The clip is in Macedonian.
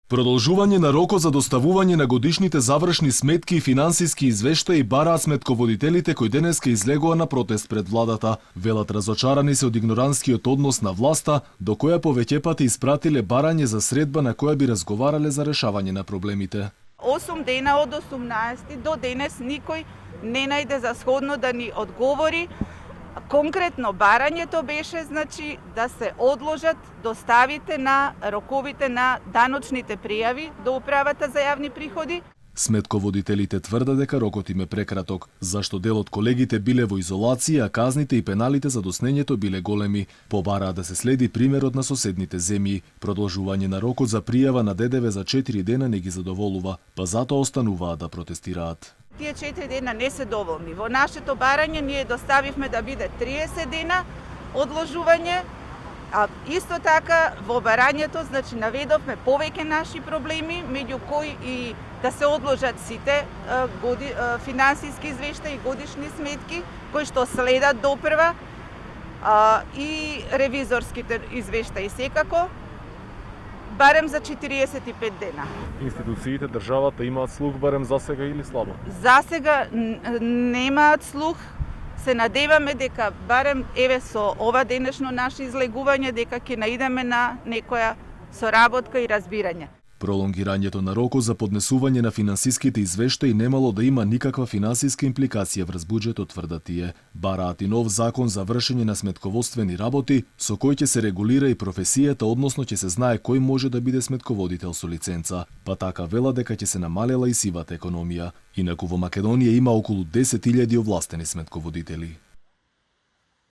Продолжување на рокот за доставување на годишните завршни сметки и финансиски извештаи бараат сметководителите кои денеска излегува на протест пред владата. Велат разочарани се од игноранскиот однос на власта, до која повеќе пати испратиле барање за средба на која би разговарале за решавање на проблемите. 8 дена од 18 до денес никој не најде за сходно да ни одговори. Конкретно барањето беше да се одложат доставите на роковите на даночните пријави до управата за јавни приходи. Сметководителите тврдат дека рокот им е прекраток, зашто дел од колегите биле во изолација, а казните и пеналите за доснењето биле големи. Побараа да се следи примерот на соседните земји. Продолжување на рокот за пријава на ДДВ за 4 дена не ги задоволува, па затоа остануваат да протестираат. Тие 4 дена не се доволни. Во нашето барање ние доставивме да биде 30 дена одложување, а исто така во барањето наведовме повеќе наши проблеми, меѓу кои и да се одложат сите финансиски извештаи и годишни сметки кои што следат допрва и ревизорските извештаи секако, барем за 45 дена. Институциите, државата имаат слух барем за сега или слабо? За сега немаат слух. Се надеваме дека барем со ова денешно наше излегување дека ќе наидеме на некоја соработка и разбирање. Пролонгирањето на рокот за поднесување на финансиските извештаи немало да има никаква финансиска импликација врз буџетот, тврдат тие. Бараат и нов закон за вршење на сметководствени работи, со кој ќе се регулира и професијата, односно ќе се знае кој може да биде сметководител со лиценца. Па така вела дека ќе се намалела и сивата економија. Инаку во Македонија има околу 10.000 овластени сметководители.